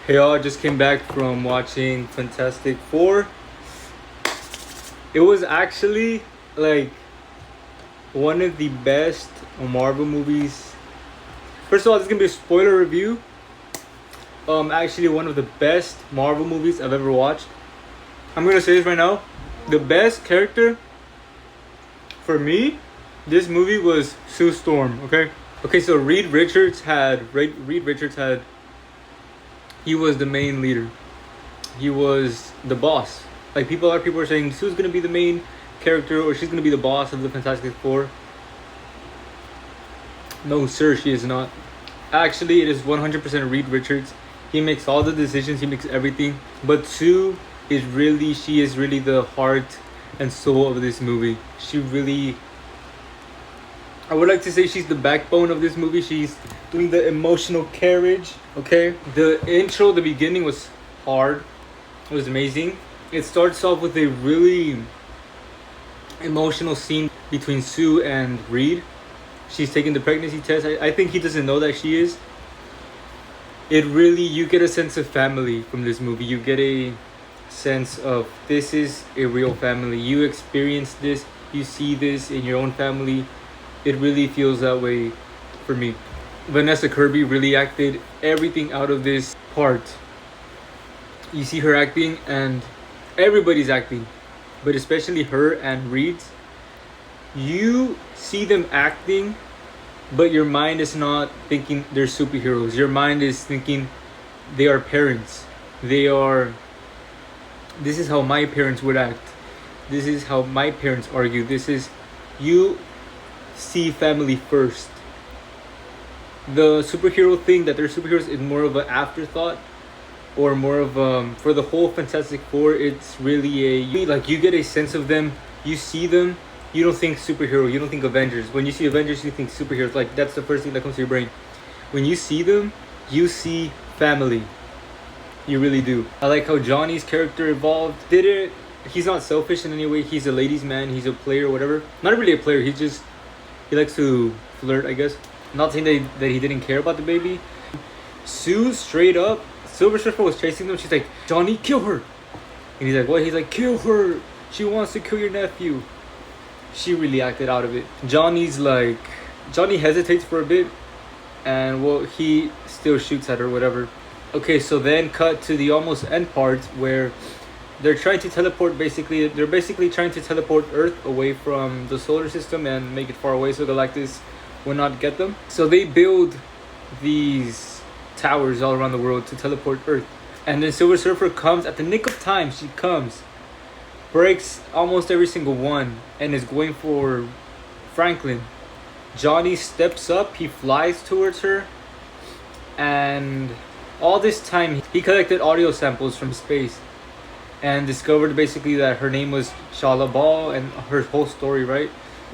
Hey y'all, I just came back from watching Fantastic Four. It was actually like one of the best Marvel movies. First of all, this is gonna be a spoiler review. Actually one of the best Marvel movies I've ever watched. I'm gonna say this right now. The best character for me, this movie was Sue Storm. Okay. So Reed Richards had he was the main leader. He was the boss. Like a lot of people are saying Sue's gonna be the main character or she's gonna be the boss of the Fantastic Four. No, sir, she is not. Actually, it is 100% Reed Richards. He makes all the decisions. He makes everything. But Sue is really the heart and soul of this movie. I would like to say she's the backbone of this movie. She's doing the emotional carriage. Okay, the intro, the beginning was hard. It was amazing. It starts off with a really emotional scene between Sue and Reed. She's taking the pregnancy test. I think he doesn't know that she is. You get a sense of family from this movie. You get a sense of this is a real family. You experience this. You see this in your own family. It really feels that way for me. Vanessa Kirby really acted everything out of this part. You see her acting and everybody's acting, but especially her and Reed's. You see them acting, but your mind is not thinking they're superheroes. Your mind is thinking they are parents. This is how my parents would act. This is how my parents argue. You see family first. The superhero thing that they're superheroes is more of an afterthought, or more of for the whole Fantastic Four. It's really you get a sense of them. You see them. You don't think superhero. You don't think Avengers. When you see Avengers, you think superheroes. Like that's the first thing that comes to your brain. When you see them, you see family. You really do. I like how Johnny's character evolved. He's not selfish in any way. He's a ladies' man. He's a player, whatever. Not really a player. He likes to flirt, I guess. Not saying that he didn't care about the baby. Sue, straight up, Silver Surfer was chasing them. She's like, Johnny, kill her. And he's like, what? He's like, kill her. She wants to kill your nephew. She really acted out of it. Johnny hesitates for a bit. And he still shoots at her, whatever. Okay, so then cut to the almost end part where they're trying to teleport. They're basically trying to teleport Earth away from the solar system and make it far away so Galactus will not get them. So they build these towers all around the world to teleport Earth. And then Silver Surfer comes at the nick of time. She comes, breaks almost every single one, and is going for Franklin. Johnny steps up. He flies towards her. And all this time, he collected audio samples from space and discovered basically that her name was Shala Ball and her whole story, right?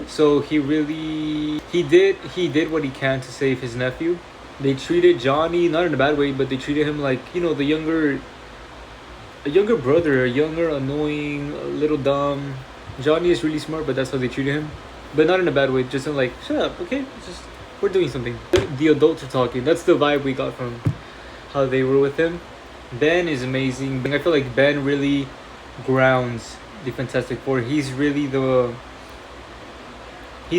So he did what he can to save his nephew. They treated Johnny not in a bad way, but they treated him like, a younger brother, a younger, annoying, a little dumb. Johnny is really smart, but that's how they treated him. But not in a bad way, just in like, shut up, okay? We're doing something. The adults are talking. That's the vibe we got from how they were with him. Ben is amazing. I feel like Ben really grounds the Fantastic Four. He's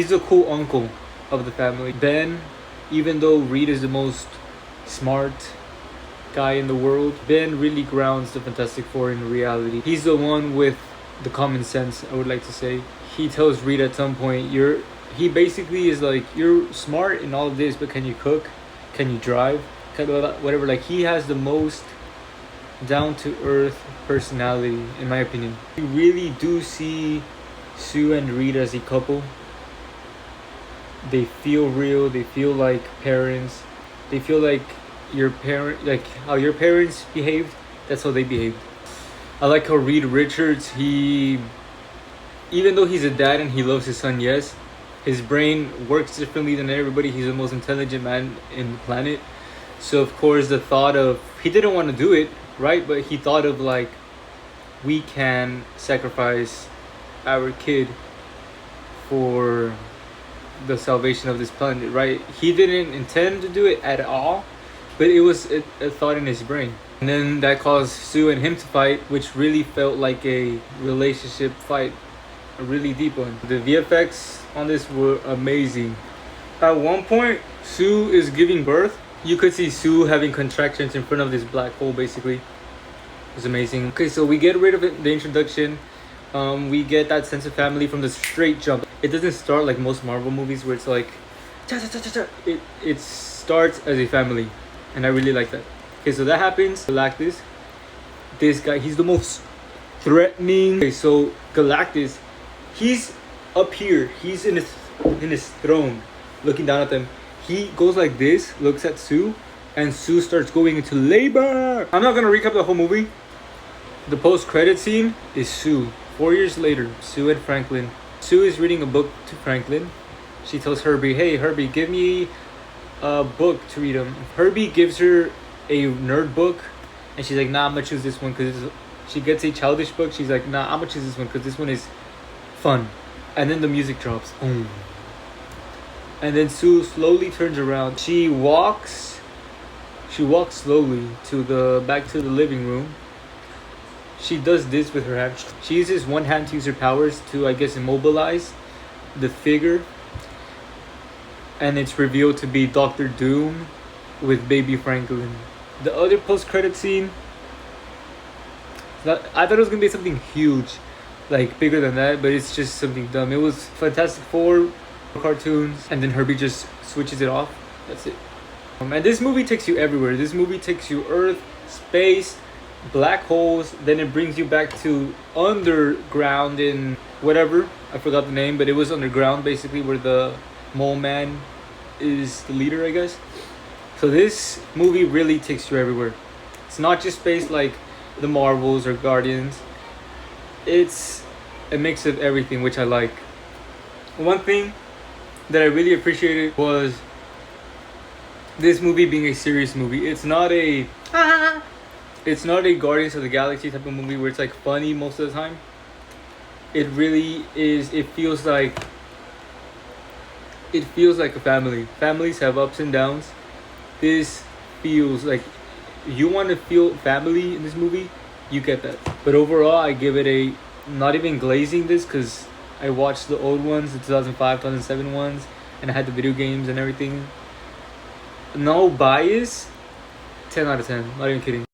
the cool uncle of the family. Ben, even though Reed is the most smart guy in the world, Ben really grounds the Fantastic Four in reality. He's the one with the common sense, I would like to say. He tells Reed at some point, he basically is like, you're smart in all of this, but can you cook? Can you drive? Whatever. Like, he has the most down-to-earth personality, in my opinion. You really do see Sue and Reed as a couple. They feel real. They feel like parents. They feel like like how your parents behaved. That's how they behaved. I like how Reed Richards, even though he's a dad and he loves his son, yes, his brain works differently than everybody. He's the most intelligent man in the planet. So of course the thought of, he didn't want to do it, right? But he thought of like, we can sacrifice our kid for the salvation of this planet, right? He didn't intend to do it at all. but it was a thought in his brain. And then that caused Sue and him to fight, which really felt like a relationship fight, a really deep one. The VFX on this were amazing. At one point, Sue is giving birth. You could see Sue having contractions in front of this black hole, basically. It was amazing. Okay, so we get rid of the introduction. We get that sense of family from the straight jump. It doesn't start like most Marvel movies where it's like, cha, cha, cha, cha, cha. It starts as a family, and I really like that. Okay, so that happens. Galactus, this guy, he's the most threatening. Okay, so Galactus, he's up here. He's in his throne, looking down at them. He goes like this, looks at Sue, and Sue starts going into labor. I'm not gonna recap the whole movie. The post-credit scene is Sue. 4 years later, Sue and Franklin. Sue is reading a book to Franklin. She tells Herbie, "Hey Herbie, give me a book to read him." Herbie gives her a nerd book, and she's like, "Nah, I'm gonna choose this one because she gets a childish book." She's like, "Nah, I'm gonna choose this one because this one is fun." And then the music drops. And then Sue slowly turns around. She walks slowly back to the living room. She does this with her hand. She uses one hand to use her powers to, I guess, immobilize the figure. And it's revealed to be Doctor Doom with baby Franklin. The other post-credit scene, I thought it was gonna be something huge, like bigger than that, but it's just something dumb. It was Fantastic Four cartoons, and then Herbie just switches it off. That's it. And this movie takes you everywhere. This movie takes you Earth, space, black holes, then it brings you back to underground in whatever, I forgot the name, but it was underground basically, where the mole man is the leader, I guess. So this movie really takes you everywhere. It's not just space like the Marvels or Guardians. It's a mix of everything, which I like. One thing that I really appreciated was this movie being a serious movie. It's not a Guardians of the Galaxy type of movie where it's like funny most of the time. It really is. It feels like a family. Families have ups and downs. This feels like you want to feel family in this movie. You get that. But overall, I give it a, not even glazing this because I watched the old ones, the 2005, 2007 ones, and I had the video games and everything. No bias. 10 out of 10. Not even kidding.